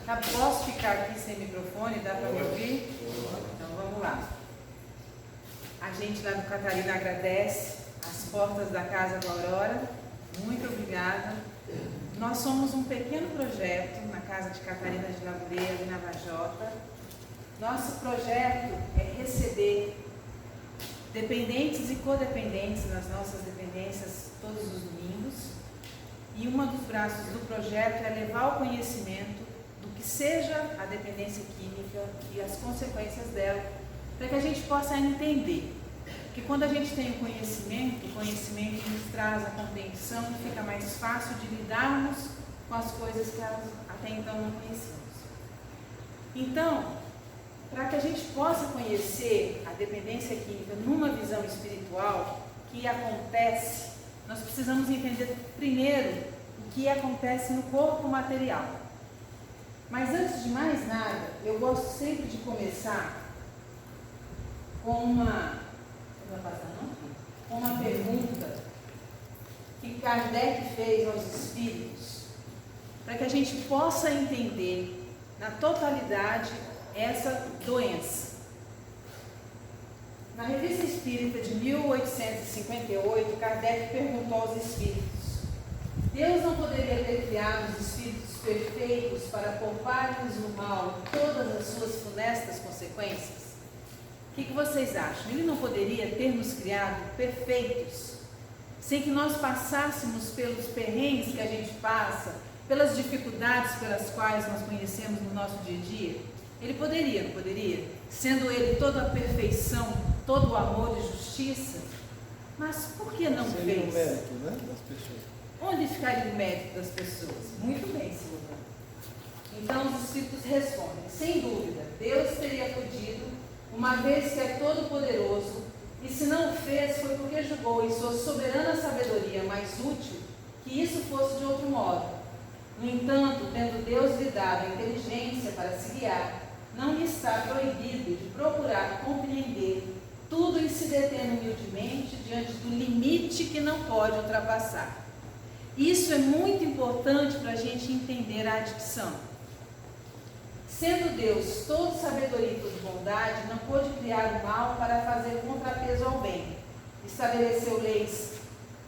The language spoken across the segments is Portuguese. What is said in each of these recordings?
Tá, posso ficar aqui sem microfone? Dá para me ouvir? Então vamos lá. A gente lá do Catarina agradece as portas da Casa da Aurora. Muito obrigada. Nós somos um pequeno projeto na Casa de Catarina de Labureira, na Vajota. Nosso projeto é receber dependentes e codependentes nas nossas dependências todos os domingos. E um dos braços do projeto é levar o conhecimento do que seja a dependência química e as consequências dela, para que a gente possa entender. Porque quando a gente tem o conhecimento nos traz a compreensão e fica mais fácil de lidarmos com as coisas que até então não conhecíamos. Então, para que a gente possa conhecer a dependência química numa visão espiritual, que acontece, nós precisamos entender primeiro o que acontece no corpo material. Mas antes de mais nada, eu gosto sempre de começar com uma pergunta que Kardec fez aos espíritos, para que a gente possa entender na totalidade essa doença. Na Revista Espírita de 1858, Kardec perguntou aos espíritos: Deus não poderia ter criado os espíritos perfeitos para poupar-lhes no mal todas as suas funestas consequências? O que vocês acham? Ele não poderia ter nos criado perfeitos, sem que nós passássemos pelos perrengues que a gente passa, pelas dificuldades pelas quais nós conhecemos no nosso dia a dia? Ele poderia, não poderia? Sendo ele toda a perfeição, todo o amor e justiça, mas por que não fez? Seria o mérito, né, das pessoas. Onde ficaria o mérito das pessoas? Muito bem, Silvana. Então os espíritos respondem: sem dúvida, Deus teria podido, uma vez que é todo poderoso, e se não o fez foi porque julgou em sua soberana sabedoria mais útil que isso fosse de outro modo. No entanto, tendo Deus lhe dado a inteligência para se guiar, não lhe está proibido de procurar compreender tudo e se detendo humildemente diante do limite que não pode ultrapassar. Isso é muito importante para a gente entender a adicção. Sendo Deus todo sabedoria e toda bondade, não pôde criar o mal para fazer contrapeso ao bem. Estabeleceu leis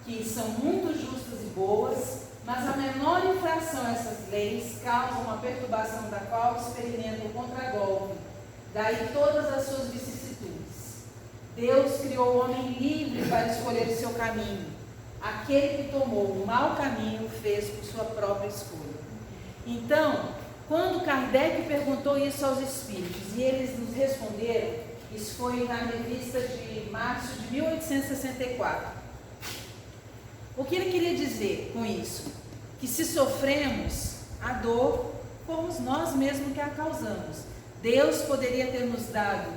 que são muito justas e boas, mas a menor infração a essas leis causa uma perturbação da qual experimenta o contragolpe, daí todas as suas vicissitudes. Deus criou o homem livre para escolher o seu caminho. Aquele que tomou o mau caminho fez por sua própria escolha. Então, quando Kardec perguntou isso aos espíritos e eles nos responderam, isso foi na revista de março de 1864. O que ele queria dizer com isso? Que se sofremos a dor, fomos nós mesmos que a causamos. Deus poderia ter nos dado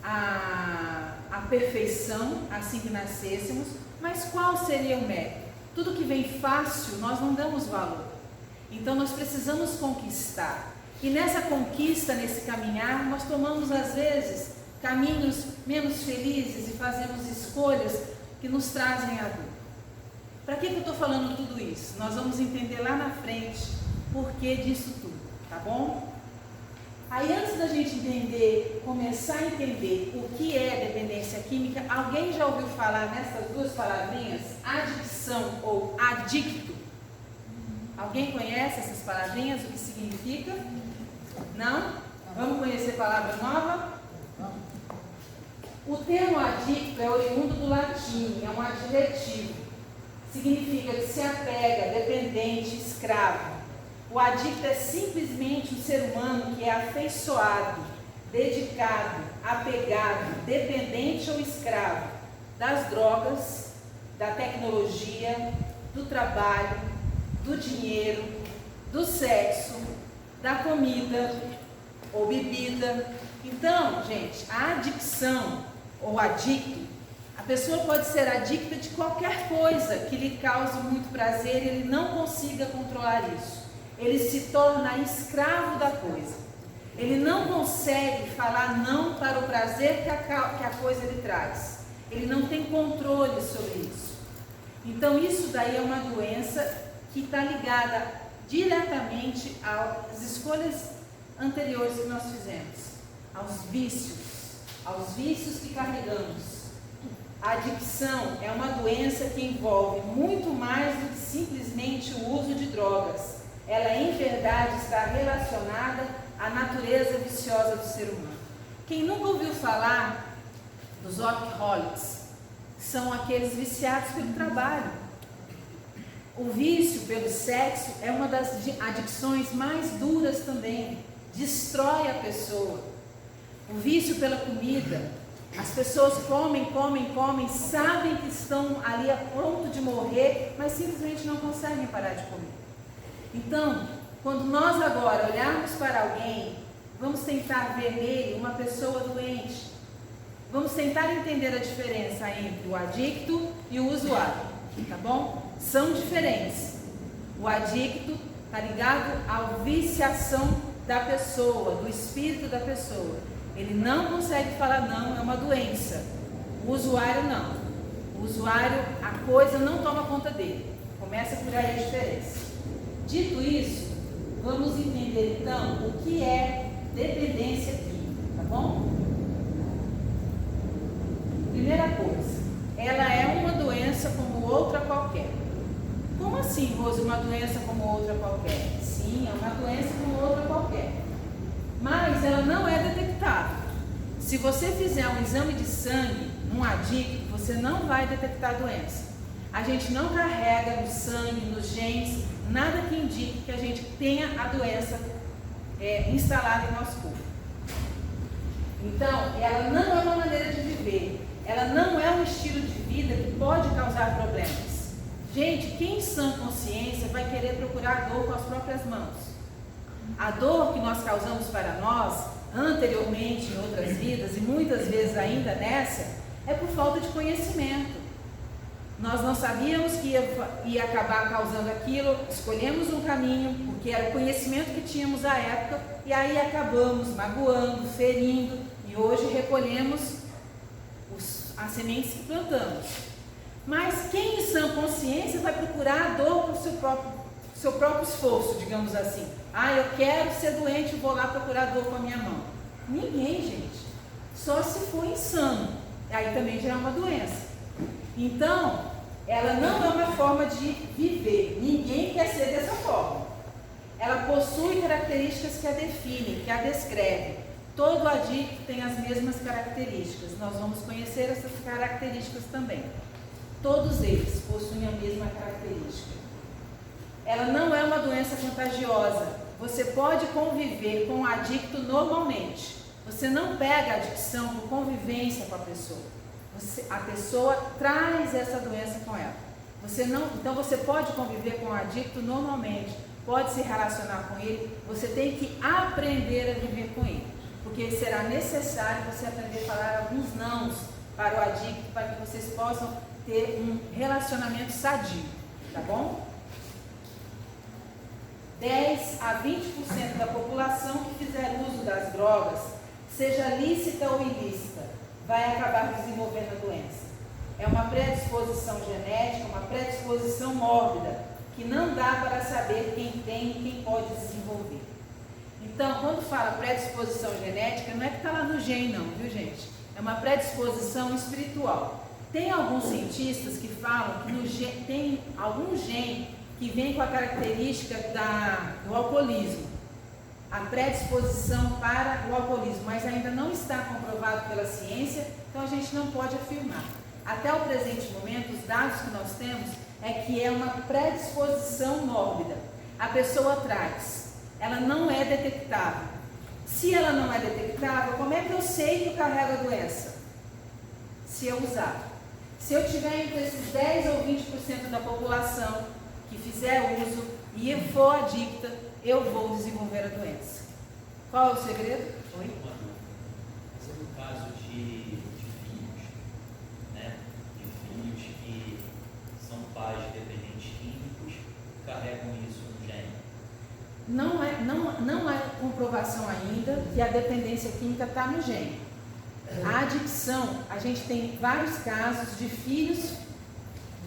a perfeição assim que nascêssemos, mas qual seria o mérito? Tudo que vem fácil, nós não damos valor. Então nós precisamos conquistar. E nessa conquista, nesse caminhar, nós tomamos às vezes caminhos menos felizes e fazemos escolhas que nos trazem a dor. Para que eu estou falando tudo isso? Nós vamos entender lá na frente o porquê disso tudo, tá bom? Aí antes da gente entender, começar a entender o que é dependência química, alguém já ouviu falar nessas duas palavrinhas, adicção ou adicto? Alguém conhece essas palavrinhas, o que significa? Não? Vamos conhecer palavra nova? O termo adicto é oriundo do latim, é um adjetivo. Significa que se apega, dependente, escravo. O adicto é simplesmente um ser humano que é afeiçoado, dedicado, apegado, dependente ou escravo das drogas, da tecnologia, do trabalho, do dinheiro, do sexo, da comida ou bebida. Então, gente, a adicção ou adicto, a pessoa pode ser adicta de qualquer coisa que lhe cause muito prazer e ele não consiga controlar isso. Ele se torna escravo da coisa. Ele não consegue falar não para o prazer que a coisa lhe traz. Ele não tem controle sobre isso. Então isso daí é uma doença que está ligada diretamente às escolhas anteriores que nós fizemos, aos vícios que carregamos. A adicção é uma doença que envolve muito mais do que simplesmente o uso de drogas. Ela, em verdade, está relacionada à natureza viciosa do ser humano. Quem nunca ouviu falar dos workaholics? São aqueles viciados pelo trabalho. O vício pelo sexo é uma das adicções mais duras também. Destrói a pessoa. O vício pela comida. As pessoas comem, sabem que estão ali a ponto de morrer, mas simplesmente não conseguem parar de comer. Então, quando nós agora olharmos para alguém, vamos tentar ver nele uma pessoa doente. Vamos tentar entender a diferença entre o adicto e o usuário, tá bom? São diferentes. O adicto está ligado à viciação da pessoa, do espírito da pessoa. Ele não consegue falar não, é uma doença. O usuário não. O usuário, a coisa não toma conta dele. Começa por aí a diferença. Dito isso, vamos entender então o que é dependência química, tá bom? Primeira coisa, ela é uma doença como outra qualquer. Como assim, Rose, uma doença como outra qualquer? Sim, é uma doença como outra qualquer. Mas ela não é detectável. Se você fizer um exame de sangue num adicto, você não vai detectar a doença. A gente não carrega no sangue, nos genes, nada que indique que a gente tenha a doença instalada em nosso corpo. Então, ela não é uma maneira de viver. Ela não é um estilo de vida que pode causar problemas. Gente, quem em sã consciência vai querer procurar dor com as próprias mãos? A dor que nós causamos para nós, anteriormente em outras vidas, e muitas vezes ainda nessa, é por falta de conhecimento. Nós não sabíamos que ia acabar causando aquilo, escolhemos um caminho, porque era o conhecimento que tínhamos à época, e aí acabamos magoando, ferindo, e hoje recolhemos as sementes que plantamos. Mas quem em sã consciência vai procurar a dor para o seu próprio esforço, digamos assim? Ah, eu quero ser doente, vou lá procurar dor com a minha mão. Ninguém, gente. Só se for insano. Aí também já é uma doença. Então, ela não é uma forma de viver. Ninguém quer ser dessa forma. Ela possui características que a definem, que a descrevem. Todo adicto tem as mesmas características. Nós vamos conhecer essas características também. Todos eles possuem a mesma característica. Ela não é uma doença contagiosa. Você pode conviver com o adicto normalmente. Você não pega a adicção por convivência com a pessoa. A pessoa traz essa doença com ela. Então você pode conviver com o adicto normalmente, pode se relacionar com ele. Você tem que aprender a viver com ele, porque será necessário você aprender a falar alguns nãos para o adicto, para que vocês possam ter um relacionamento sadio, tá bom? 10 a 20% da população que fizer uso das drogas, seja lícita ou ilícita, vai acabar desenvolvendo a doença. É uma predisposição genética, uma predisposição mórbida, que não dá para saber quem tem e quem pode desenvolver. Então, quando fala predisposição genética, não é que está lá no gene não, viu gente? É uma predisposição espiritual. Tem alguns cientistas que falam que tem algum gene que vem com a característica do alcoolismo, a predisposição para o alcoolismo, mas ainda não está comprovado pela ciência, então a gente não pode afirmar. Até o presente momento, os dados que nós temos é que é uma predisposição mórbida. A pessoa traz, ela não é detectável. Se ela não é detectável, como é que eu sei que eu carrego a doença? Se eu usar. Se eu tiver entre esses 10 ou 20% da população que fizer uso e eu for adicta, eu vou desenvolver a doença. Qual é o segredo? Oi? Esse é o caso de filhos, né? De filhos que são pais de dependentes químicos, carregam isso no gene. Não há comprovação ainda que a dependência química está no gene. A adicção, a gente tem vários casos de filhos,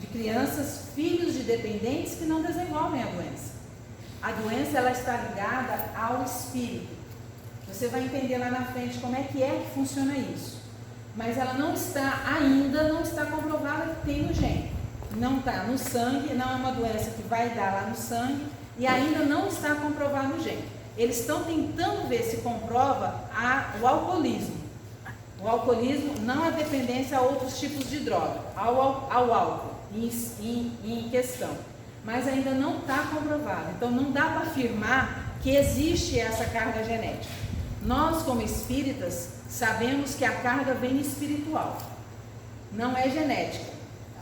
de crianças, filhos de dependentes que não desenvolvem a doença. A doença, ela está ligada ao espírito. Você vai entender lá na frente como é que funciona isso. Mas ela não está comprovada que tem no gene. Não está no sangue, não é uma doença que vai dar lá no sangue e ainda não está comprovado no gene. Eles estão tentando ver se comprova o alcoolismo. O alcoolismo não a dependência a outros tipos de droga, ao álcool em questão. Mas ainda não está comprovado. Então não dá para afirmar que existe essa carga genética. Nós, como espíritas, sabemos que a carga vem espiritual, não é genética.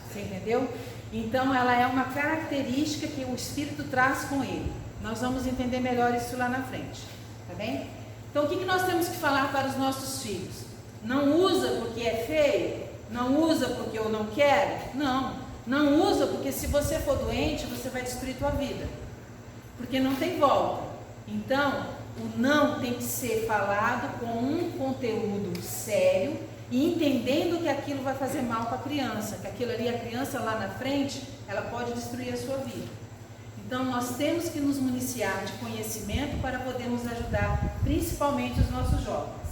Você entendeu? Então ela é uma característica que o espírito traz com ele. Nós vamos entender melhor isso lá na frente. Tá bem? Então o que nós temos que falar para os nossos filhos? Não usa porque é feio? Não usa porque eu não quero? Não usa porque se você for doente, você vai destruir tua vida. Porque não tem volta. Então, o não tem que ser falado com um conteúdo sério e entendendo que aquilo vai fazer mal para a criança. Que aquilo ali, a criança lá na frente, ela pode destruir a sua vida. Então, nós temos que nos municiar de conhecimento para podermos ajudar, principalmente os nossos jovens.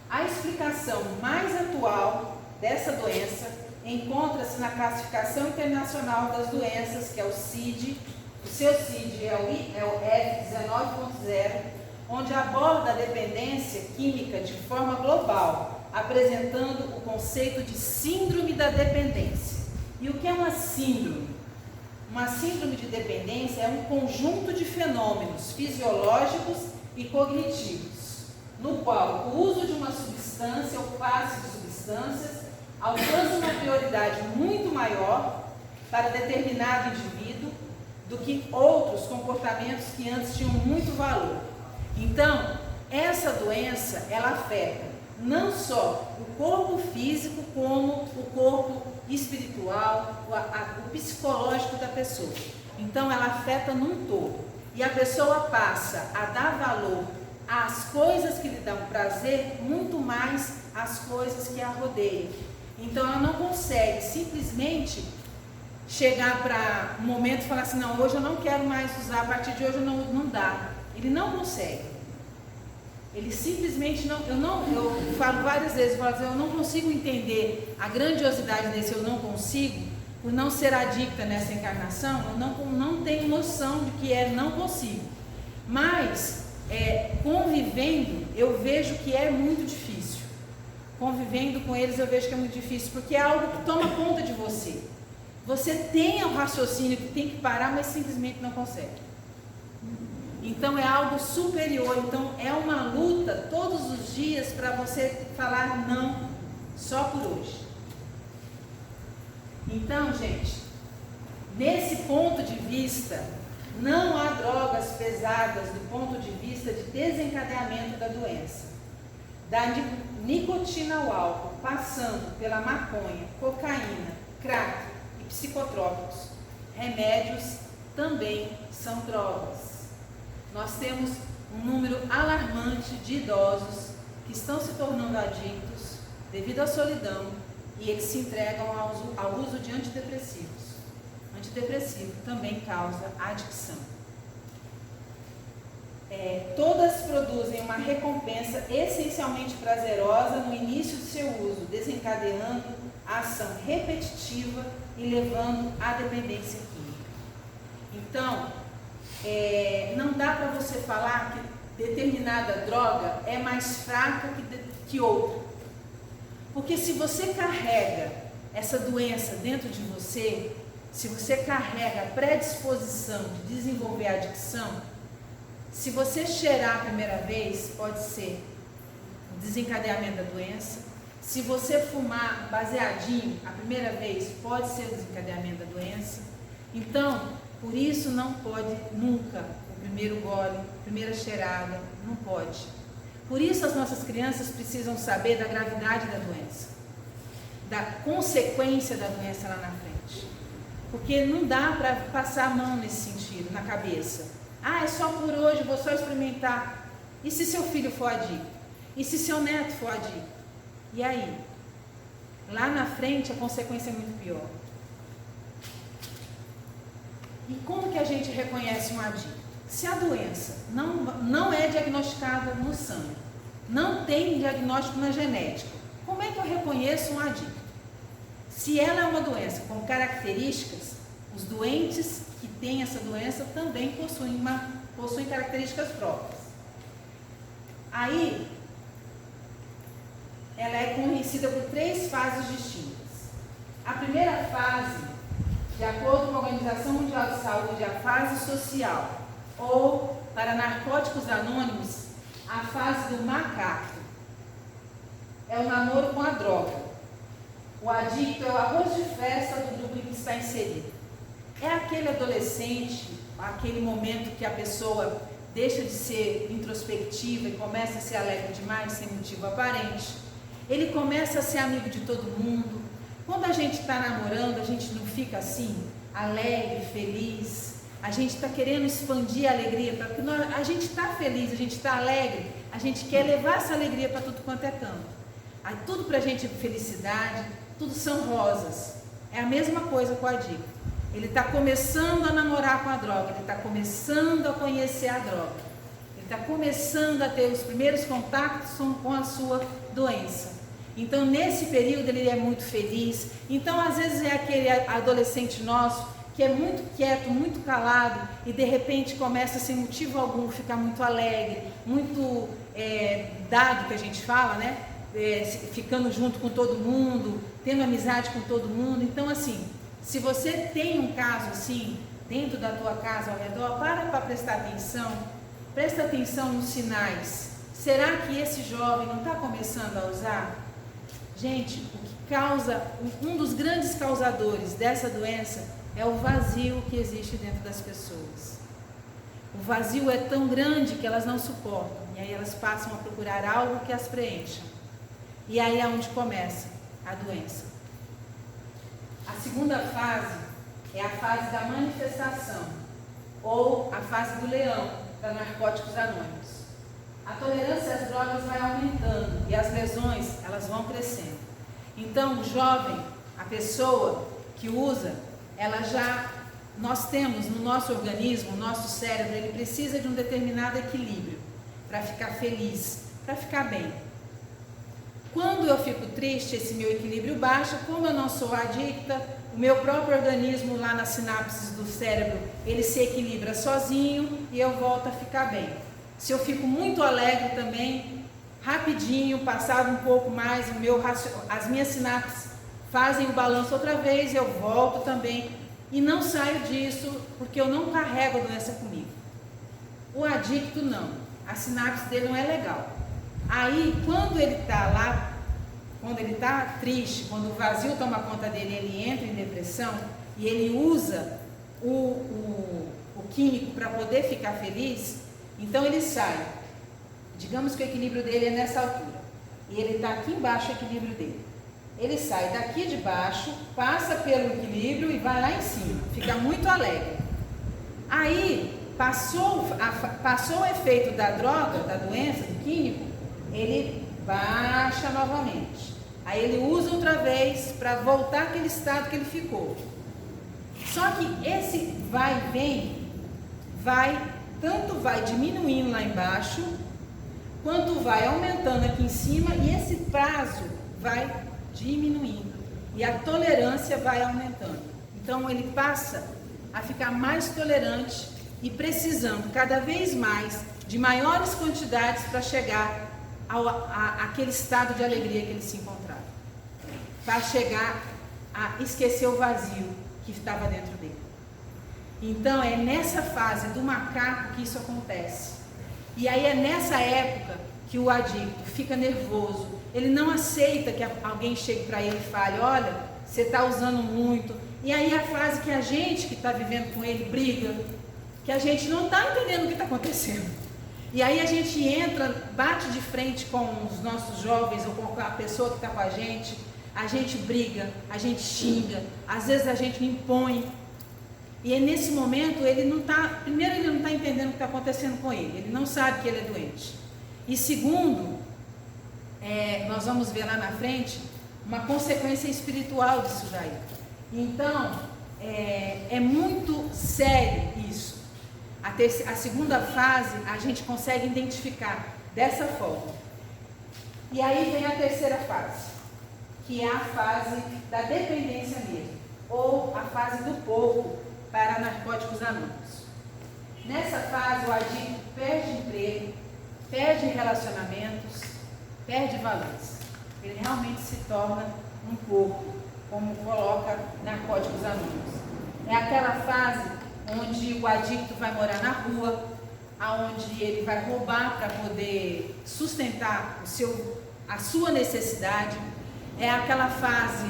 A explicação mais atual dessa doença encontra-se na Classificação Internacional das Doenças, que é o CID. O seu CID é o F19.0, onde aborda a dependência química de forma global, apresentando o conceito de síndrome da dependência. E o que é uma síndrome? Uma síndrome de dependência é um conjunto de fenômenos fisiológicos e cognitivos, no qual o uso de uma substância ou classe de substâncias alcança uma prioridade muito maior para determinado indivíduo do que outros comportamentos que antes tinham muito valor. Então, essa doença, ela afeta não só o corpo físico, como o corpo espiritual, o psicológico da pessoa. Então, ela afeta num todo. E a pessoa passa a dar valor às coisas que lhe dão prazer, muito mais às coisas que a rodeiam. Então, ela não consegue simplesmente chegar para um momento e falar assim, não, hoje eu não quero mais usar, a partir de hoje não dá. Ele não consegue. Ele simplesmente não, eu falo várias vezes, eu não consigo entender a grandiosidade desse eu não consigo, por não ser adicta nessa encarnação, eu não tenho noção de que não consigo. Mas, convivendo, eu vejo que é muito difícil. Convivendo com eles, eu vejo que é muito difícil, porque é algo que toma conta de você. Você tem o raciocínio que tem que parar, mas simplesmente não consegue. Então é algo superior, então é uma luta todos os dias para você falar não, só por hoje. Então, gente, nesse ponto de vista, não há drogas pesadas do ponto de vista de desencadeamento da doença. Da nicotina ao álcool, passando pela maconha, cocaína, crack e psicotrópicos, remédios também são drogas. Nós temos um número alarmante de idosos que estão se tornando adictos devido à solidão e que se entregam ao uso de antidepressivos. Antidepressivo também causa adicção. Todas produzem uma recompensa essencialmente prazerosa no início do seu uso, desencadeando a ação repetitiva e levando à dependência química. Então, não dá para você falar que determinada droga é mais fraca que outra. Porque se você carrega essa doença dentro de você, se você carrega a predisposição de desenvolver a adicção, se você cheirar a primeira vez, pode ser o desencadeamento da doença. Se você fumar baseadinho a primeira vez, pode ser o desencadeamento da doença. Então, por isso não pode nunca o primeiro gole, a primeira cheirada, não pode. Por isso as nossas crianças precisam saber da gravidade da doença, da consequência da doença lá na frente. Porque não dá para passar a mão nesse sentido, na cabeça. É só por hoje, vou só experimentar. E se seu filho for adicto? E se seu neto for adicto? E aí? Lá na frente a consequência é muito pior. E como que a gente reconhece um adicto? Se a doença não é diagnosticada no sangue, não tem diagnóstico na genética, como é que eu reconheço um adicto? Se ela é uma doença com características, os doentes que têm essa doença também possuem características próprias. Aí, ela é conhecida por 3 fases distintas. A primeira fase, de acordo com a Organização Mundial de Saúde, é a fase social, ou, para Narcóticos Anônimos, a fase do macaco. É o namoro com a droga. O adicto é o arroz de festa do grupo em que está inserido. É aquele adolescente, aquele momento que a pessoa deixa de ser introspectiva e começa a ser alegre demais, sem motivo aparente. Ele começa a ser amigo de todo mundo. Quando a gente está namorando, a gente não fica assim, alegre, feliz. A gente está querendo expandir a alegria, porque a gente está feliz, a gente está alegre, a gente quer levar essa alegria para tudo quanto é canto. Aí, tudo para a gente é felicidade, tudo são rosas. É a mesma coisa com o adicto. Ele está começando a namorar com a droga, ele está começando a conhecer a droga, ele está começando a ter os primeiros contatos com a sua doença. Então, nesse período, ele é muito feliz. Então, às vezes, é aquele adolescente nosso que é muito quieto, muito calado, e de repente começa, sem motivo algum, ficar muito alegre, muito dado, que a gente fala, né? Ficando junto com todo mundo, tendo amizade com todo mundo. Então, assim, se você tem um caso assim, dentro da tua casa, ao redor, para prestar atenção, presta atenção nos sinais. Será que esse jovem não está começando a usar? Gente, o que causa, um dos grandes causadores dessa doença é o vazio que existe dentro das pessoas. O vazio é tão grande que elas não suportam, e aí elas passam a procurar algo que as preencha. E aí é onde começa a doença. A segunda fase é a fase da manifestação, ou a fase do leão, da Narcóticos Anônimos. A tolerância às drogas vai aumentando e as lesões, elas vão crescendo. Então, o jovem, a pessoa que usa, nós temos no nosso organismo, o nosso cérebro, ele precisa de um determinado equilíbrio para ficar feliz, para ficar bem. Quando eu fico triste, esse meu equilíbrio baixa. Como eu não sou adicta, o meu próprio organismo lá nas sinapses do cérebro, ele se equilibra sozinho e eu volto a ficar bem. Se eu fico muito alegre também, rapidinho, passado um pouco mais, as minhas sinapses fazem o balanço outra vez, eu volto também e não saio disso porque eu não carrego a doença comigo. O adicto não, a sinapse dele não é legal. Aí, quando ele está lá, quando ele está triste, quando o vazio toma conta dele, ele entra em depressão e ele usa o químico para poder ficar feliz, então ele sai. Digamos que o equilíbrio dele é nessa altura e ele está aqui embaixo, o equilíbrio dele. Ele sai daqui de baixo, passa pelo equilíbrio e vai lá em cima, fica muito alegre. Aí, passou o efeito da droga, da doença, do químico, ele baixa novamente. Aí ele usa outra vez para voltar àquele estado que ele ficou. Só que esse vai e vem, tanto vai diminuindo lá embaixo, quanto vai aumentando aqui em cima, e esse prazo vai diminuindo e a tolerância vai aumentando. Então ele passa a ficar mais tolerante e precisando cada vez mais de maiores quantidades para chegar àquele estado de alegria que ele se encontrava, para chegar a esquecer o vazio que estava dentro dele. Então é nessa fase do macaco que isso acontece. E aí é nessa época que o adicto fica nervoso, ele não aceita que alguém chegue para ele e fale: olha, você está usando muito. E aí é a fase que a gente que está vivendo com ele briga, que a gente não está entendendo o que está acontecendo. E aí a gente entra, bate de frente com os nossos jovens ou com a pessoa que está com a gente briga, a gente xinga, às vezes a gente impõe. E é nesse momento primeiro ele não está entendendo o que está acontecendo com ele, ele não sabe que ele é doente. E segundo, nós vamos ver lá na frente uma consequência espiritual disso daí. Então, é muito sério isso. A segunda fase a gente consegue identificar dessa forma. E aí vem a terceira fase, que é a fase da dependência mesmo, ou a fase do pouco para narcóticos anônimos. Nessa fase o adicto perde emprego, perde relacionamentos, perde valores. Ele realmente se torna um porco, como coloca Narcóticos Anônimos. É aquela fase onde o adicto vai morar na rua, aonde ele vai roubar para poder sustentar a sua necessidade. É aquela fase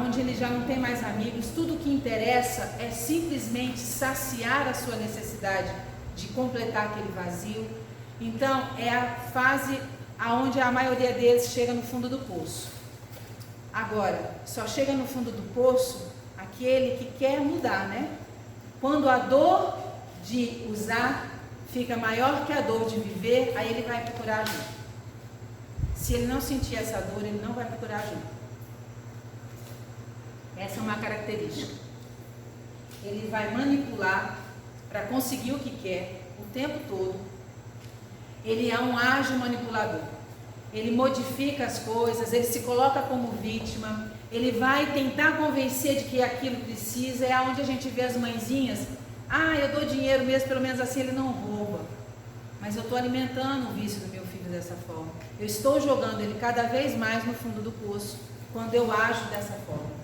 onde ele já não tem mais amigos, tudo que interessa é simplesmente saciar a sua necessidade de completar aquele vazio. Então, é a fase onde a maioria deles chega no fundo do poço. Agora, só chega no fundo do poço aquele que quer mudar, né? Quando a dor de usar fica maior que a dor de viver, aí ele vai procurar ajuda. Se ele não sentir essa dor, ele não vai procurar ajuda. Essa é uma característica. Ele vai manipular para conseguir o que quer o tempo todo. Ele é um ágil manipulador. Ele modifica as coisas, ele se coloca como vítima, ele vai tentar convencer de que aquilo precisa. É onde a gente vê as mãezinhas: eu dou dinheiro mesmo, pelo menos assim ele não rouba. Mas eu estou alimentando o vício do meu filho dessa forma. Eu estou jogando ele cada vez mais no fundo do poço, quando eu ajo dessa forma.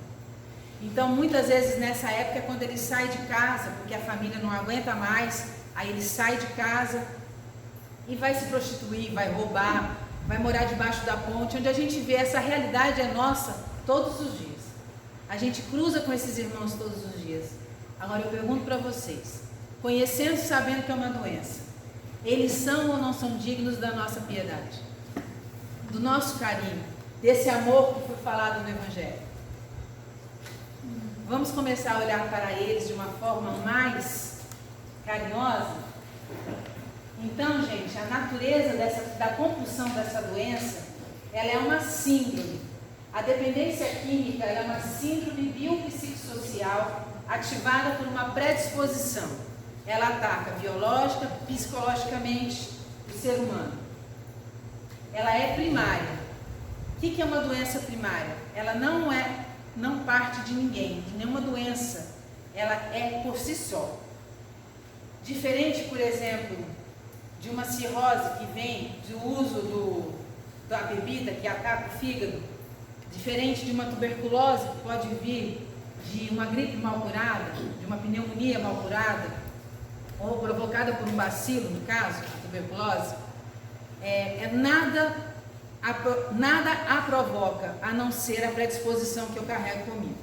Então, muitas vezes nessa época é quando ele sai de casa, porque a família não aguenta mais, aí ele sai de casa e vai se prostituir, vai roubar, vai morar debaixo da ponte, onde a gente vê essa realidade é nossa todos os dias. A gente cruza com esses irmãos todos os dias. Agora eu pergunto para vocês, conhecendo e sabendo que é uma doença, eles são ou não são dignos da nossa piedade, do nosso carinho, desse amor que foi falado no Evangelho? Vamos começar a olhar para eles de uma forma mais carinhosa? Então, gente, a natureza da compulsão dessa doença, ela é uma síndrome. A dependência química é uma síndrome biopsicossocial ativada por uma predisposição. Ela ataca biológica, psicologicamente o ser humano. Ela é primária. O que é uma doença primária? Ela não parte de ninguém, de nenhuma doença. Ela é por si só. Diferente, por exemplo, de uma cirrose que vem do uso da bebida que ataca o fígado, diferente de uma tuberculose que pode vir de uma gripe mal curada, de uma pneumonia mal curada, ou provocada por um bacilo, no caso, a tuberculose, nada a provoca, a não ser a predisposição que eu carrego comigo.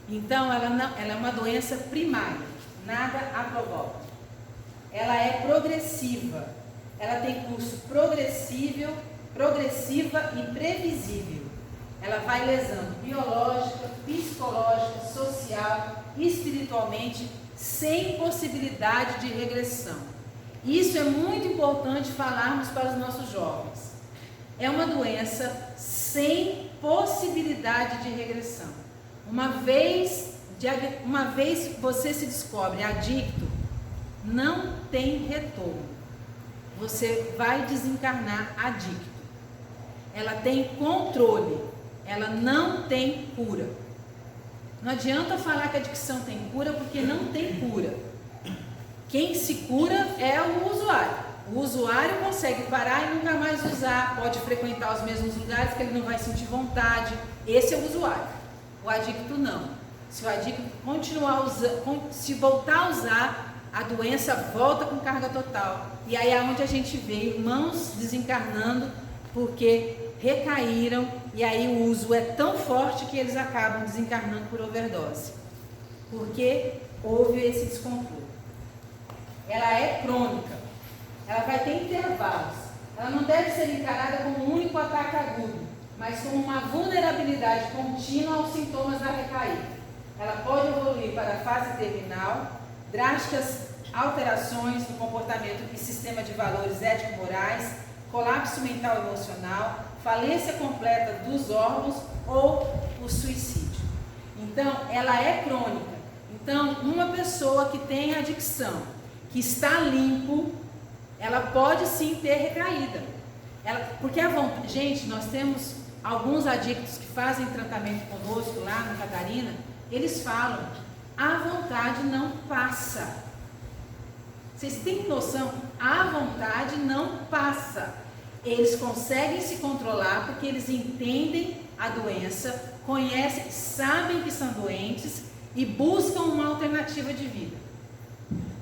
Então, ela é uma doença primária, nada a provoca. Ela é progressiva, ela tem curso progressiva e previsível. Ela vai lesando biológica, psicológica, social, espiritualmente, sem possibilidade de regressão. Isso é muito importante falarmos para os nossos jovens. É uma doença sem possibilidade de regressão. Uma vez você se descobre adicto, não tem retorno. Você vai desencarnar adicto. Ela tem controle, ela não tem cura. Não adianta falar que a adicção tem cura, porque não tem cura. Quem se cura é o usuário. O usuário consegue parar e nunca mais usar, pode frequentar os mesmos lugares que ele não vai sentir vontade. Esse é o usuário. O adicto não. Se o adicto continuar usando, se voltar a usar, a doença volta com carga total. E aí é onde a gente vê irmãos desencarnando porque recaíram, e aí o uso é tão forte que eles acabam desencarnando por overdose. Porque houve esse descontrole. Ela é crônica. Ela vai ter intervalos. Ela não deve ser encarada como um único ataque agudo, mas como uma vulnerabilidade contínua aos sintomas da recaída. Ela pode evoluir para a fase terminal, drásticas alterações no comportamento e sistema de valores ético-morais, colapso mental e emocional, falência completa dos órgãos ou o suicídio. Então, ela é crônica. Então, uma pessoa que tem adicção, que está limpo, ela pode sim ter recaída. Porque gente, nós temos alguns adictos que fazem tratamento conosco lá na Catarina, eles falam, a vontade não passa. Vocês têm noção? A vontade não passa. Eles conseguem se controlar porque eles entendem a doença, conhecem, sabem que são doentes e buscam uma alternativa de vida.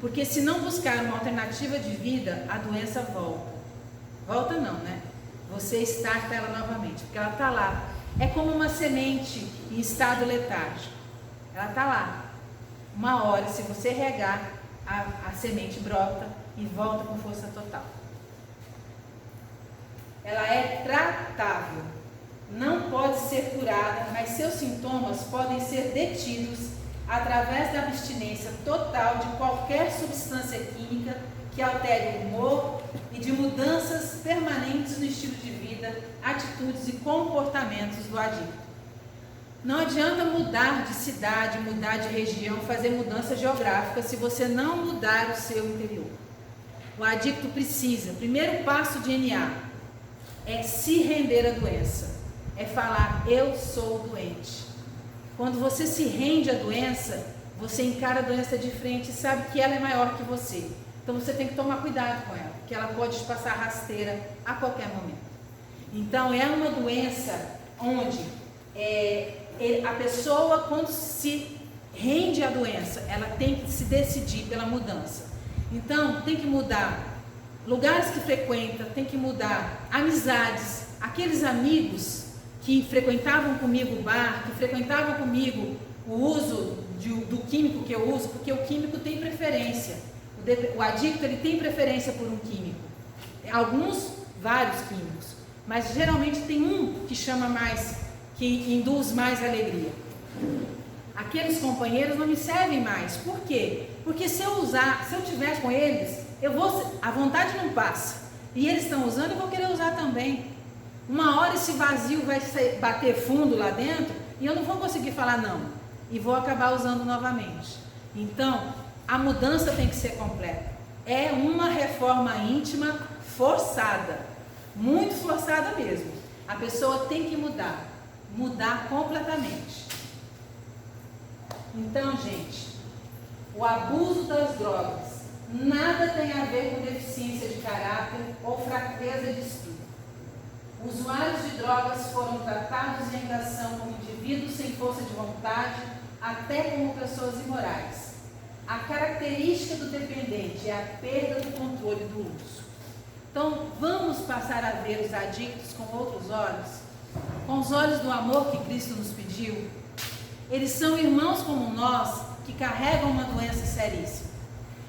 Porque se não buscar uma alternativa de vida, a doença volta. Volta não, né? Você starta ela novamente, porque ela está lá. É como uma semente em estado letárgico. Ela está lá. Uma hora, se você regar, a semente brota e volta com força total. Ela é tratável. Não pode ser curada, mas seus sintomas podem ser detidos através da abstinência total de qualquer substância química que altere o humor e de mudanças permanentes no estilo de vida, atitudes e comportamentos do adicto. Não adianta mudar de cidade, mudar de região, fazer mudança geográfica se você não mudar o seu interior. O adicto precisa, primeiro passo de NA, é se render à doença, é falar, eu sou doente. Quando você se rende à doença, você encara a doença de frente e sabe que ela é maior que você. Então você tem que tomar cuidado com ela, porque ela pode te passar rasteira a qualquer momento. Então é uma doença onde a pessoa, quando se rende à doença, ela tem que se decidir pela mudança. Então tem que mudar lugares que frequenta, tem que mudar amizades, aqueles amigos que frequentavam comigo o bar, que frequentavam comigo o uso do químico que eu uso, porque o químico tem preferência. O adicto ele tem preferência por um químico. Alguns, vários químicos, mas geralmente tem um que chama mais, que induz mais alegria. Aqueles companheiros não me servem mais. Por quê? Porque se eu tiver com eles, a vontade não passa. E eles estão usando, eu vou querer usar também. Uma hora esse vazio vai bater fundo lá dentro e eu não vou conseguir falar não. E vou acabar usando novamente. Então, a mudança tem que ser completa. É uma reforma íntima forçada. Muito forçada mesmo. A pessoa tem que mudar completamente. Então, gente, o abuso das drogas nada tem a ver com deficiência de caráter ou fraqueza de espírito. Usuários de drogas foram tratados e ainda são como indivíduos sem força de vontade, até como pessoas imorais. A característica do dependente é a perda do controle do uso. Então, vamos passar a ver os adictos com outros olhos, com os olhos do amor que Cristo nos pediu. Eles são irmãos como nós, que carregam uma doença seríssima.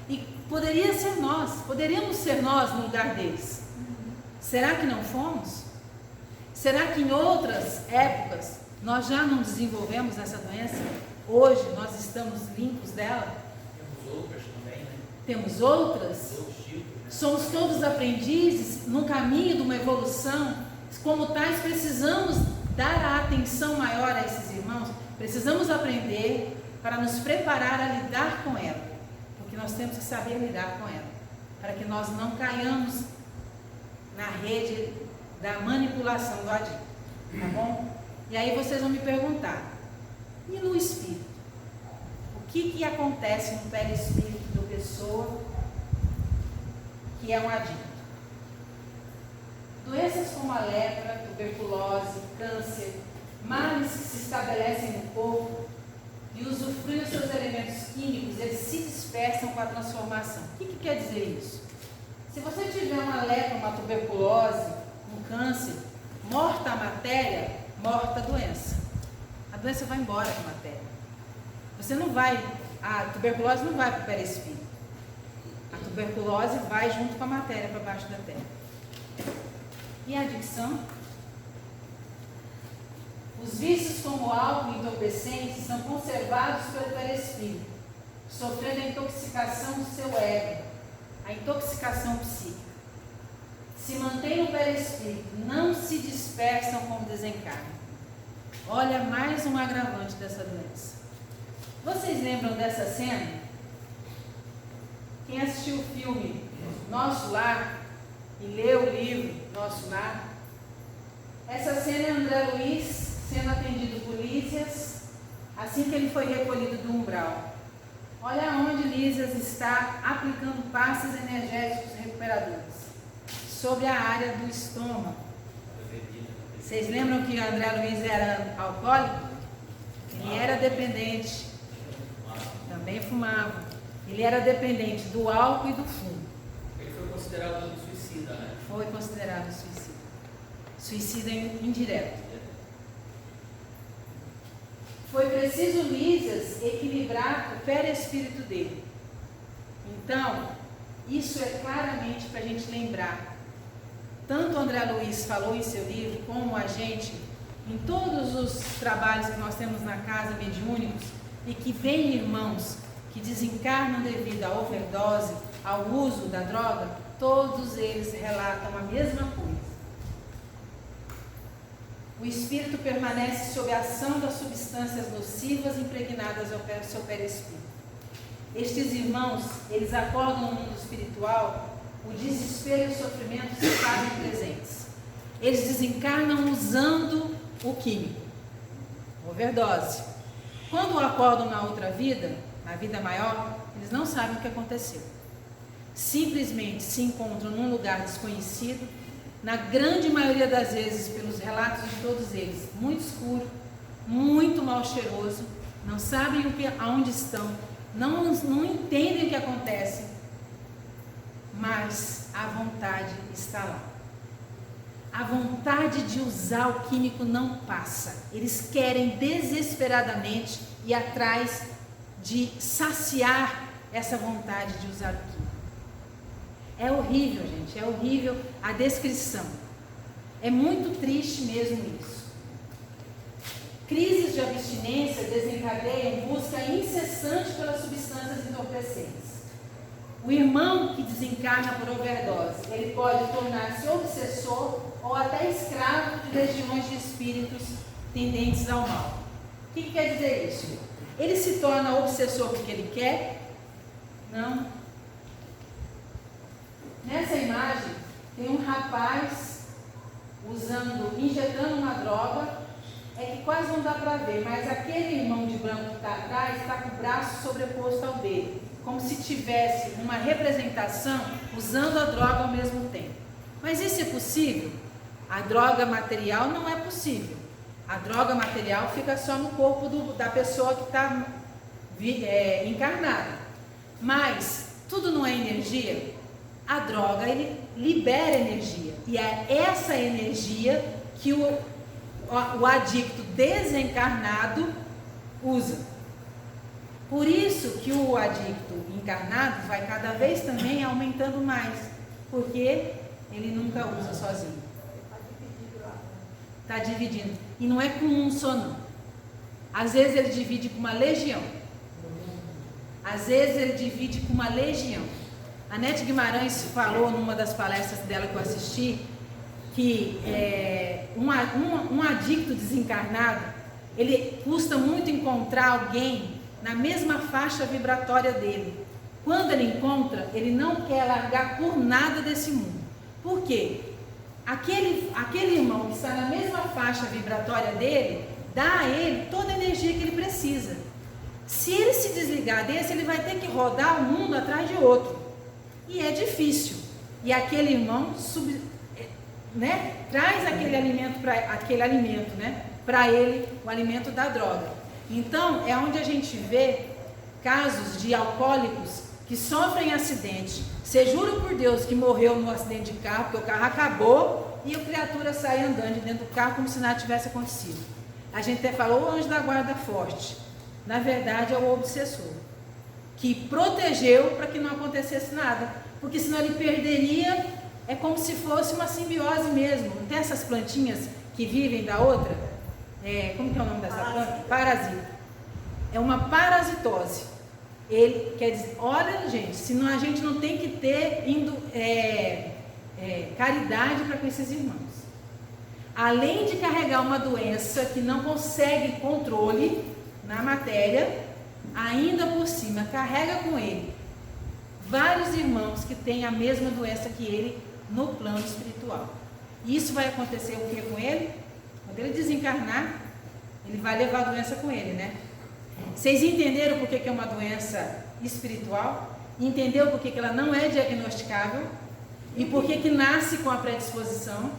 E poderíamos ser nós no lugar deles. Será que não fomos? Será que em outras épocas nós já não desenvolvemos essa doença? Hoje nós estamos limpos dela? Temos outras também, né? Temos outras? Outros tipos, né? Somos todos aprendizes no caminho de uma evolução. Como tais, precisamos dar a atenção maior a esses irmãos. Precisamos aprender para nos preparar a lidar com ela. Porque nós temos que saber lidar com ela. Para que nós não caiamos na rede da manipulação do adicto. Tá bom? E aí vocês vão me perguntar, e no espírito? O que acontece no perispírito da pessoa que é um adicto? Doenças como a lepra, tuberculose, câncer, males que se estabelecem no corpo e usufruem os seus elementos químicos, eles se dispersam com a transformação. O que quer dizer isso? Se você tiver uma lepra, uma tuberculose, um câncer, morta a matéria, morta a doença. A doença vai embora com a matéria. A tuberculose não vai para o perispírito. A tuberculose vai junto com a matéria para baixo da terra. E a adicção? Os vícios como álcool e entorpecentes são conservados pelo perispírito, sofrendo a intoxicação do seu ego, a intoxicação psíquica. Se mantém no perispírito, não se dispersam como desencarne. Olha mais um agravante dessa doença. Vocês lembram dessa cena? Quem assistiu o filme Nosso Lar e leu o livro Nosso Lar, essa cena é André Luiz sendo atendido por Lísias assim que ele foi recolhido do umbral. Olha onde Lísias está aplicando passes energéticos recuperadores sobre a área do estômago. Vocês lembram que André Luiz era alcoólico? Ele era dependente, também fumava. Ele era dependente do álcool e do fumo. Ele foi considerado suicida, né? Foi considerado suicida. Suicida indireto. Foi preciso Lísias equilibrar o perispírito dele. Então, isso é claramente para a gente lembrar. Tanto André Luiz falou em seu livro, como a gente, em todos os trabalhos que nós temos na casa mediúnicos, e que vem irmãos que desencarnam devido à overdose, ao uso da droga, todos eles relatam a mesma coisa. O espírito permanece sob a ação das substâncias nocivas impregnadas ao seu perispírito. Estes irmãos, eles acordam no mundo espiritual, o desespero e o sofrimento se fazem presentes. Eles desencarnam usando o químico, overdose. Quando acordam na outra vida, na vida maior, eles não sabem o que aconteceu. Simplesmente se encontram num lugar desconhecido, na grande maioria das vezes, pelos relatos de todos eles, muito escuro, muito mal cheiroso, não sabem aonde estão, não entendem o que acontece, mas a vontade está lá. A vontade de usar o químico não passa. Eles querem desesperadamente ir atrás de saciar essa vontade de usar o químico. É horrível, gente, é horrível a descrição. É muito triste mesmo isso. Crises de abstinência desencadeiam busca incessante pelas substâncias entorpecentes. O irmão que desencarna por overdose, ele pode tornar-se obsessor ou até escravo de legiões de espíritos tendentes ao mal. O que quer dizer isso? Ele se torna obsessor porque ele quer? Não. Nessa imagem tem um rapaz injetando uma droga, é que quase não dá para ver, mas aquele irmão de branco que está atrás está com o braço sobreposto ao dele, como se tivesse uma representação usando a droga ao mesmo tempo. Mas isso é possível? A droga material não é possível. A droga material fica só no corpo da pessoa que está encarnada. Mas tudo não é energia? A droga, ele libera energia. E é essa energia que o adicto desencarnado usa. Por isso que o adicto encarnado vai cada vez também aumentando mais, porque ele nunca usa sozinho. Está dividindo. E não é com um só não. Às vezes ele divide com uma legião. Às vezes ele divide com uma legião. A Nete Guimarães falou numa das palestras dela que eu assisti, que um adicto desencarnado, ele custa muito encontrar alguém na mesma faixa vibratória dele. Quando ele encontra, ele não quer largar por nada desse mundo. Por quê? Aquele irmão que está na mesma faixa vibratória dele, dá a ele toda a energia que ele precisa. Se ele se desligar desse, ele vai ter que rodar o mundo atrás de outro. E é difícil. E aquele irmão traz aquele alimento para ele, o alimento da droga. Então, é onde a gente vê casos de alcoólicos que sofrem acidente. Você jura por Deus que morreu no acidente de carro, porque o carro acabou e a criatura sai andando de dentro do carro como se nada tivesse acontecido. A gente até falou o anjo da guarda forte. Na verdade, é o obsessor, que protegeu para que não acontecesse nada. Porque senão ele perderia, é como se fosse uma simbiose mesmo. Não tem essas plantinhas que vivem da outra? Como que é o nome dessa planta? Parasita. É uma parasitose. Ele quer dizer, olha gente, senão a gente não tem que ter caridade para com esses irmãos. Além de carregar uma doença que não consegue controle na matéria, ainda por cima carrega com ele vários irmãos que têm a mesma doença que ele no plano espiritual. E isso vai acontecer o que com ele? Quando ele desencarnar, ele vai levar a doença com ele, né? Vocês entenderam por que é uma doença espiritual? Entenderam por que ela não é diagnosticável? E por que nasce com a predisposição?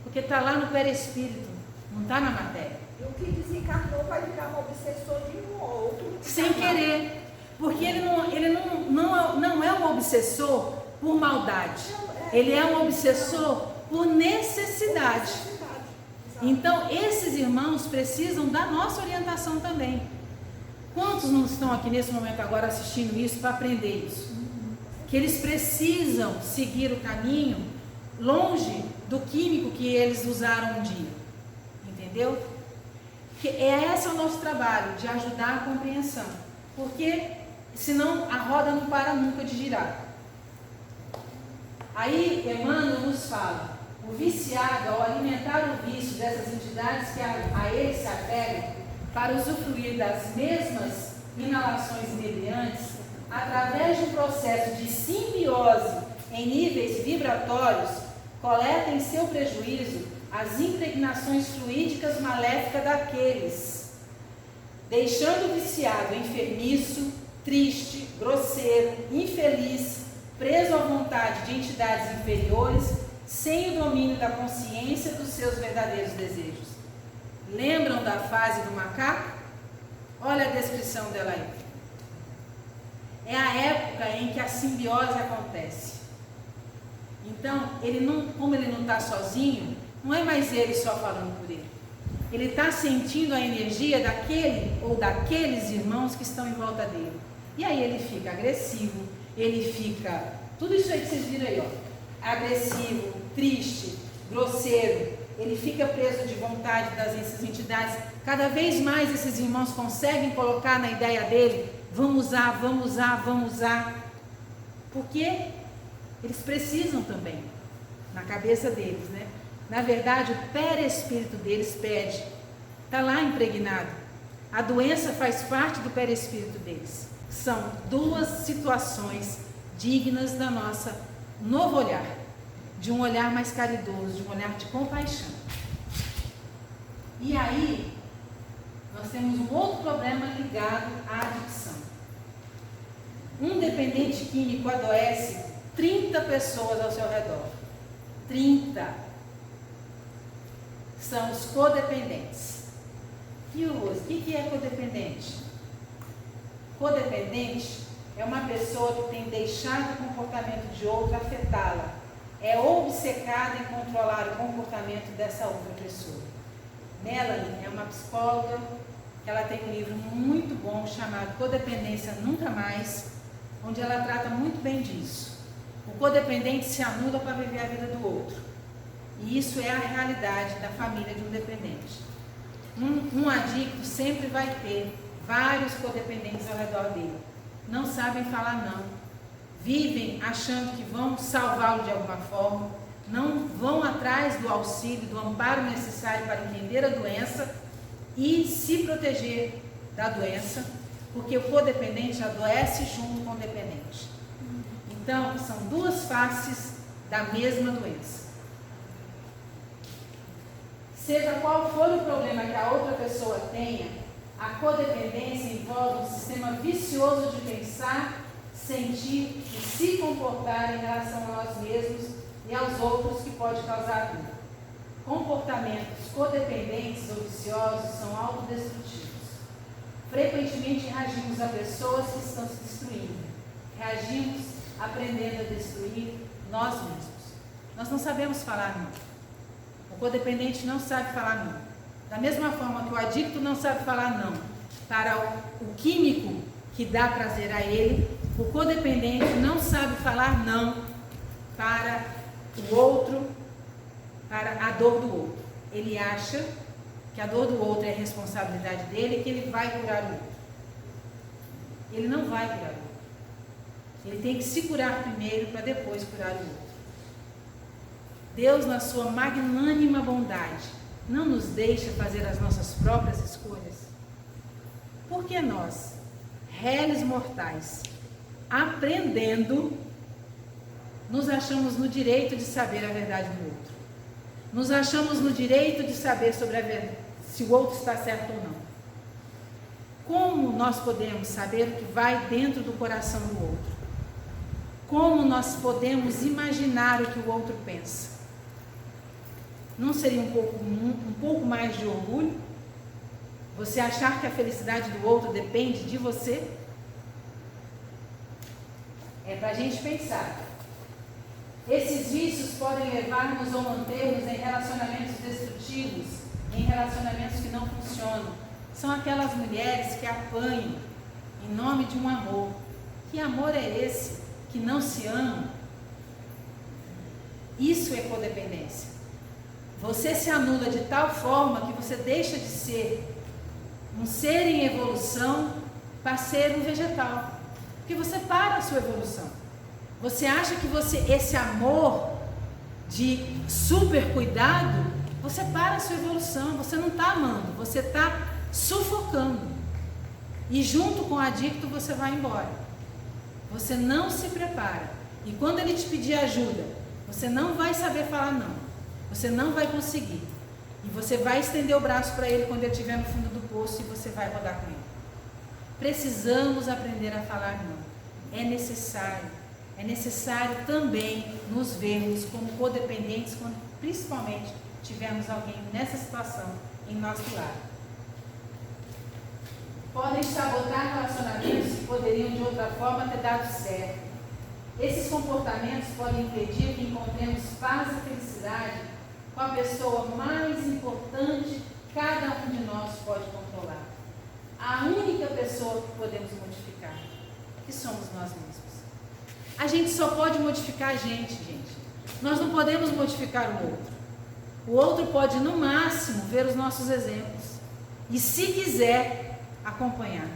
Porque está lá no perispírito, não está na matéria. E o que desencarnou vai virar um obsessor de um outro. Sem querer. Porque ele não é um obsessor por maldade. Ele é um obsessor por necessidade. Então, esses irmãos precisam da nossa orientação também. Quantos não estão aqui nesse momento agora assistindo isso para aprender isso? Que eles precisam seguir o caminho longe do químico que eles usaram um dia. Entendeu? Que esse é o nosso trabalho, de ajudar a compreensão. Porque senão a roda não para nunca de girar. Aí Emmanuel nos fala, o viciado, ao alimentar o vício dessas entidades que a ele se apegam, para usufruir das mesmas inalações inebriantes, através de um processo de simbiose em níveis vibratórios, coleta em seu prejuízo as impregnações fluídicas maléficas daqueles, deixando o viciado enfermiço, triste, grosseiro, infeliz, preso à vontade de entidades inferiores, sem o domínio da consciência dos seus verdadeiros desejos. Lembram da fase do macaco? Olha a descrição dela aí. É a época em que a simbiose acontece. Então, como ele não está sozinho, não é mais ele só falando por ele. Ele está sentindo a energia daquele ou daqueles irmãos que estão em volta dele. E aí ele fica agressivo, ele fica, tudo isso aí que vocês viram aí, ó, agressivo, triste, grosseiro, ele fica preso de vontade dessas entidades. Cada vez mais esses irmãos conseguem colocar na ideia dele, vamos usar, vamos usar, vamos usar. Porque eles precisam também, na cabeça deles, né? Na verdade, o perispírito deles pede, está lá impregnado. A doença faz parte do perispírito deles. São duas situações dignas da nossa novo olhar, de um olhar mais caridoso, de um olhar de compaixão. E aí, nós temos um outro problema ligado à adicção. Um dependente químico adoece 30 pessoas ao seu redor. 30 são os codependentes. E o que é codependente? Codependente é uma pessoa que tem deixado o comportamento de outra afetá-la. É obcecada em controlar o comportamento dessa outra pessoa. Melanie é uma psicóloga, ela tem um livro muito bom chamado Codependência Nunca Mais, onde ela trata muito bem disso. O codependente se anula para viver a vida do outro. E isso é a realidade da família de um dependente. Um adicto sempre vai ter vários codependentes ao redor dele. Não sabem falar não. Vivem achando que vão salvá-lo de alguma forma. Não vão atrás do auxílio, do amparo necessário para entender a doença e se proteger da doença, porque o codependente adoece junto com o dependente. Então, são duas faces da mesma doença. Seja qual for o problema que a outra pessoa tenha, a codependência envolve um sistema vicioso de pensar, sentir e se comportar em relação a nós mesmos e aos outros que pode causar dor. Comportamentos codependentes ou viciosos são autodestrutivos. Frequentemente reagimos a pessoas que estão se destruindo. Reagimos aprendendo a destruir nós mesmos. Nós não sabemos falar não. O codependente não sabe falar não. Da mesma forma que o adicto não sabe falar não para o químico que dá prazer a ele, o codependente não sabe falar não para o outro, para a dor do outro. Ele acha que a dor do outro é responsabilidade dele e que ele vai curar o outro. Ele não vai curar o outro. Ele tem que se curar primeiro para depois curar o outro. Deus, na sua magnânima bondade, não nos deixa fazer as nossas próprias escolhas. Por que nós, réis mortais, aprendendo, nos achamos no direito de saber a verdade do outro. Nos achamos no direito de saber sobre a verdade, se o outro está certo ou não. Como nós podemos saber o que vai dentro do coração do outro? Como nós podemos imaginar o que o outro pensa? Não seria um pouco mais de orgulho? Você achar que a felicidade do outro depende de você? É para a gente pensar. Esses vícios podem levar-nos ou manter-nos em relacionamentos destrutivos, em relacionamentos que não funcionam. São aquelas mulheres que apanham em nome de um amor. Que amor é esse? Que não se ama? Isso é codependência. Você se anula de tal forma que você deixa de ser um ser em evolução para ser um vegetal. Porque você para a sua evolução. Você acha que esse amor de super cuidado, você para a sua evolução. Você não está amando, você está sufocando. E junto com o adicto você vai embora. Você não se prepara. E quando ele te pedir ajuda, você não vai saber falar não. Você não vai conseguir. E você vai estender o braço para ele quando ele estiver no fundo do poço e você vai rodar com ele. Precisamos aprender a falar não. É necessário. É necessário também nos vermos como codependentes quando principalmente tivermos alguém nessa situação em nosso lar. Podem sabotar relacionamentos que poderiam de outra forma ter dado certo. Esses comportamentos podem impedir que encontremos paz e felicidade com a pessoa mais importante que cada um de nós pode controlar. A única pessoa que podemos modificar, que somos nós mesmos. A gente só pode modificar a gente. Nós não podemos modificar o outro. O outro pode, no máximo, ver os nossos exemplos. E, se quiser, acompanhar.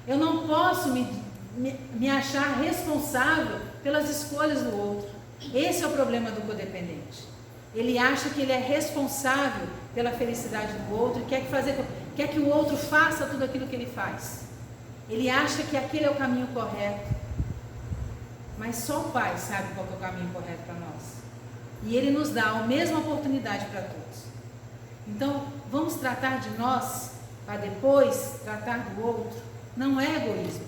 Eu não posso me achar responsável pelas escolhas do outro. Esse é o problema do codependente. Ele acha que ele é responsável pela felicidade do outro e quer que o outro faça tudo aquilo que ele faz. Ele acha que aquele é o caminho correto. Mas só o Pai sabe qual é o caminho correto para nós. E Ele nos dá a mesma oportunidade para todos. Então, vamos tratar de nós para depois tratar do outro. Não é egoísmo.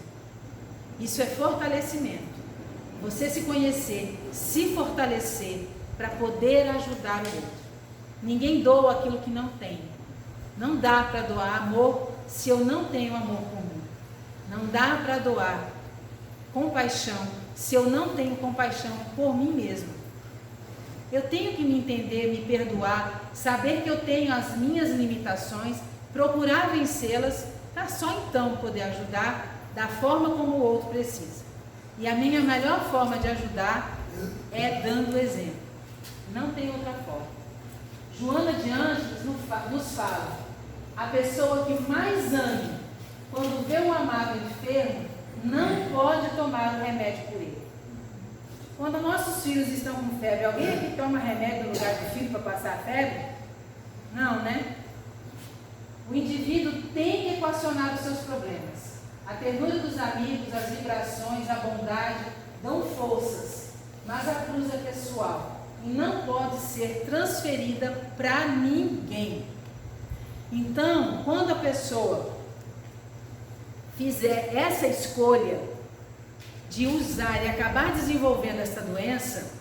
Isso é fortalecimento. Você se conhecer, se fortalecer para poder ajudar o outro. Ninguém doa aquilo que não tem. Não dá para doar amor se eu não tenho amor comum. Não dá para doar compaixão se eu não tenho compaixão por mim mesmo. Eu tenho que me entender, me perdoar, saber que eu tenho as minhas limitações, procurar vencê-las, para só então poder ajudar da forma como o outro precisa. E a minha melhor forma de ajudar é dando exemplo. Não tem outra forma. Joana de Ângeles nos fala: a pessoa que mais ama quando vê um amado enfermo não pode tomar o remédio por ele. Quando nossos filhos estão com febre, alguém aqui toma remédio no lugar do filho para passar a febre? Não, né? O indivíduo tem que equacionar os seus problemas. A ternura dos amigos, as vibrações, a bondade dão forças, mas a cruz é pessoal e não pode ser transferida para ninguém. Então, quando a pessoa fizer essa escolha de usar e acabar desenvolvendo essa doença,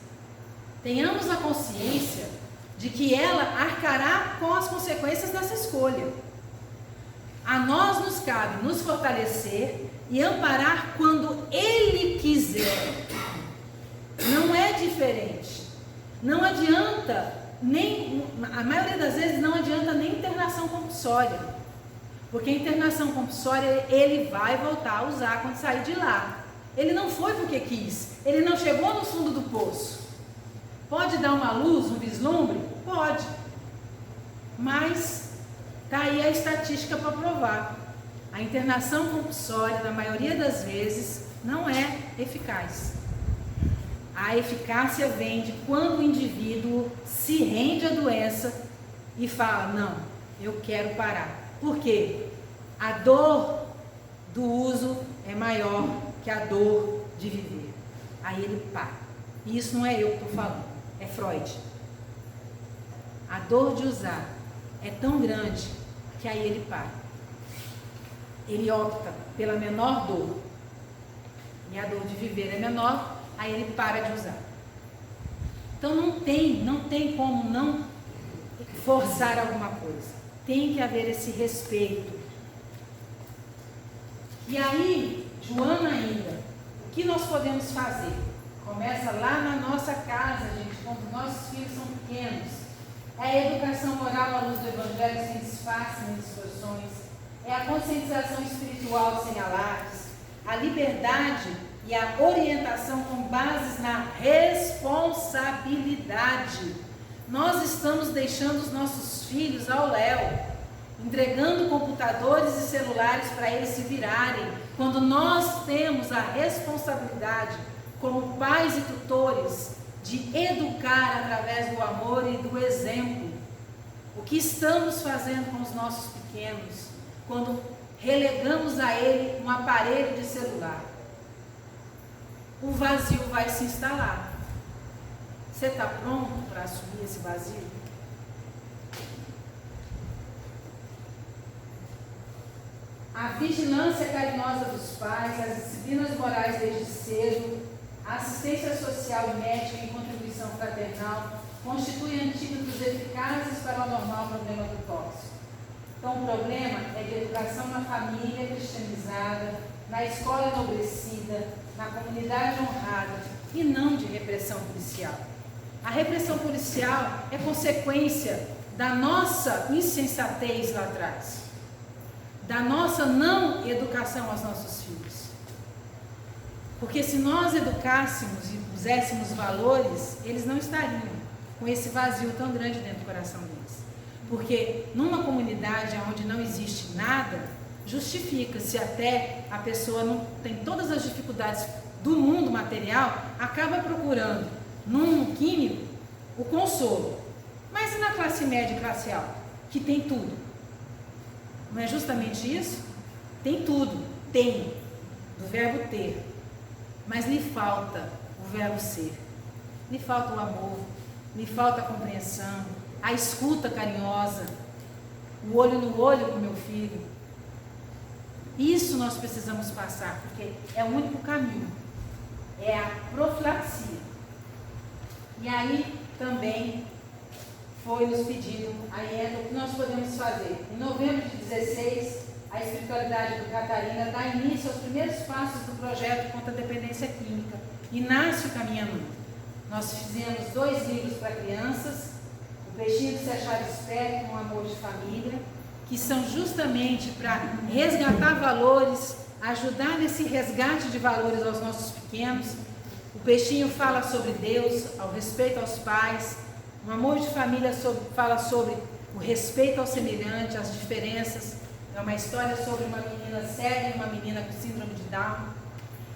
tenhamos a consciência de que ela arcará com as consequências dessa escolha. A nós nos cabe nos fortalecer e amparar quando Ele quiser. Não é diferente. Não adianta nem, a maioria das vezes não adianta nem internação compulsória. Porque a internação compulsória ele vai voltar a usar quando sair de lá. Ele não foi porque quis. Ele não chegou no fundo do poço. Pode dar uma luz, um vislumbre? Pode. Mas está aí a estatística para provar. A internação compulsória, na maioria das vezes, não é eficaz. A eficácia vem de quando o indivíduo se rende à doença e fala: não, eu quero parar. Por quê? A dor do uso é maior que a dor de viver. Aí ele para. E isso não é eu que estou falando, é Freud. A dor de usar é tão grande que aí ele para. Ele opta pela menor dor. E a dor de viver é menor, aí ele para de usar. Então não tem como não forçar alguma coisa. Tem que haver esse respeito. E aí, Joana ainda, o que nós podemos fazer? Começa lá na nossa casa, gente, quando nossos filhos são pequenos. É a educação moral à luz do Evangelho sem disfarce nem distorções. É a conscientização espiritual sem alardes. A liberdade e a orientação com bases na responsabilidade. Nós estamos deixando os nossos filhos ao léu, entregando computadores e celulares para eles se virarem, quando nós temos a responsabilidade, como pais e tutores, de educar através do amor e do exemplo. O que estamos fazendo com os nossos pequenos, quando relegamos a ele um aparelho de celular? O vazio vai se instalar. Você está pronto para assumir esse vazio? A vigilância carinhosa dos pais, as disciplinas morais desde cedo, a assistência social e médica em contribuição fraternal constituem antídotos eficazes para o normal problema do tóxico. Então, o problema é de educação na família cristianizada, na escola enobrecida, na comunidade honrada, e não de repressão policial. A repressão policial é consequência da nossa insensatez lá atrás, da nossa não educação aos nossos filhos. Porque se nós educássemos e puséssemos valores, eles não estariam com esse vazio tão grande dentro do coração deles. Porque numa comunidade onde não existe nada, justifica-se até a pessoa não tem todas as dificuldades do mundo material, acaba procurando num químico o consolo. Mas e na classe média e classe alta, que tem tudo? Não é justamente isso? Tem tudo, tem, do verbo ter, mas lhe falta o verbo ser, lhe falta o amor, lhe falta a compreensão, a escuta carinhosa, o olho no olho com meu filho. Isso nós precisamos passar, porque é o único caminho, é a profilaxia. E aí também foi nos pedido, aí entra o que nós podemos fazer. Em novembro de 16, a espiritualidade do Catarina dá início aos primeiros passos do projeto contra a dependência química e nasce o Caminhando. Nós fizemos 2 livros para crianças, O Peixinho de Se Achar Esperto com Amor de Família, que são justamente para resgatar valores, ajudar nesse resgate de valores aos nossos pequenos. O Peixinho fala sobre Deus, ao respeito aos pais. O Amor de Família fala sobre o respeito ao semelhante, as diferenças. É uma história sobre uma menina cega e uma menina com síndrome de Down.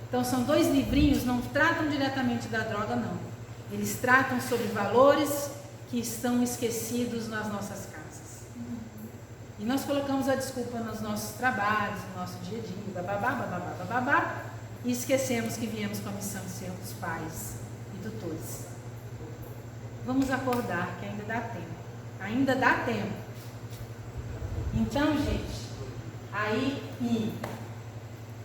Então são 2 livrinhos, não tratam diretamente da droga, não. Eles tratam sobre valores que estão esquecidos nas nossas casas. E nós colocamos a desculpa nos nossos trabalhos, no nosso dia a dia, babá, e esquecemos que viemos com a missão de sermos pais e tutores. Vamos acordar, que ainda dá tempo. Ainda dá tempo. Então, gente, aí em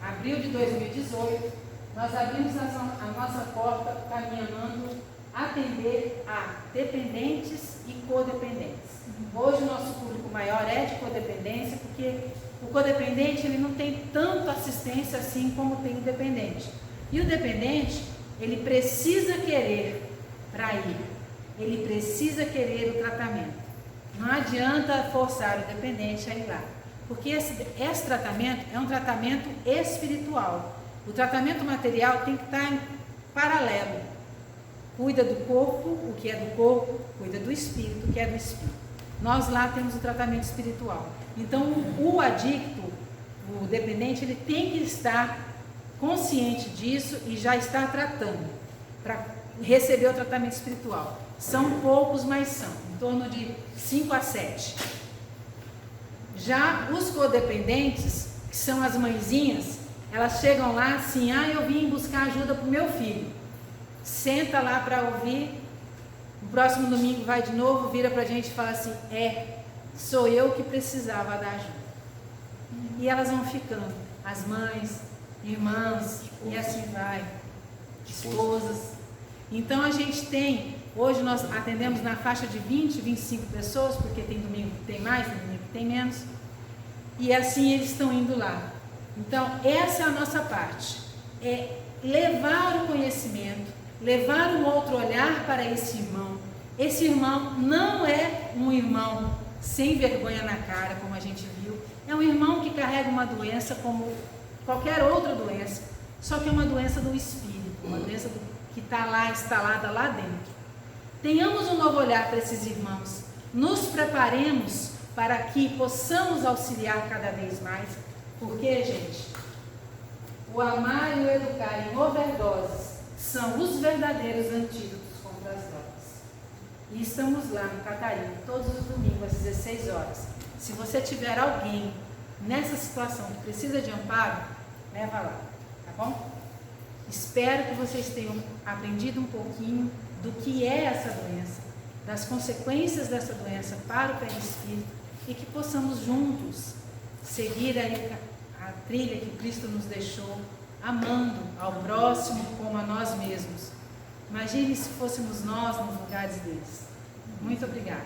abril de 2018, nós abrimos a nossa porta caminhando atender a dependentes e codependentes. Hoje o nosso público maior é de codependência, porque o codependente ele não tem tanta assistência assim como tem o dependente. E o dependente, ele precisa querer para ir. Ele precisa querer o tratamento. Não adianta forçar o dependente a ir lá. Porque esse tratamento é um tratamento espiritual. O tratamento material tem que estar em paralelo. Cuida do corpo, o que é do corpo, cuida do espírito, o que é do espírito. Nós lá temos o tratamento espiritual. Então, o adicto, o dependente, ele tem que estar consciente disso e já estar tratando para receber o tratamento espiritual. São poucos, mas são, em torno de 5 a 7. Já os codependentes que são as mãezinhas, elas chegam lá assim, eu vim buscar ajuda para o meu filho. Senta lá para ouvir, no próximo domingo vai de novo, vira para a gente e fala assim, sou eu que precisava da ajuda. E elas vão ficando, as mães, irmãs, e assim vai, esposas. Então a gente tem, hoje nós atendemos na faixa de 20, 25 pessoas, porque tem domingo que tem mais, tem domingo que tem menos, e assim eles estão indo lá. Então essa é a nossa parte, é levar o conhecimento, levar um outro olhar para esse irmão. Esse irmão não é um irmão sem vergonha na cara, como a gente viu, é um irmão que carrega uma doença como qualquer outra doença, só que é uma doença do espírito, uma doença que está lá, instalada lá dentro. Tenhamos um novo olhar para esses irmãos, nos preparemos para que possamos auxiliar cada vez mais, porque, gente, o amar e o educar em overdoses são os verdadeiros antídotos contra as drogas. E estamos lá no Catarina, todos os domingos às 16 horas. Se você tiver alguém nessa situação que precisa de amparo, leva lá, tá bom? Espero que vocês tenham aprendido um pouquinho do que é essa doença, das consequências dessa doença para o perispírito e que possamos juntos seguir aí a trilha que Cristo nos deixou, amando ao próximo como a nós mesmos. Imagine se fôssemos nós nos lugares deles. Muito obrigada.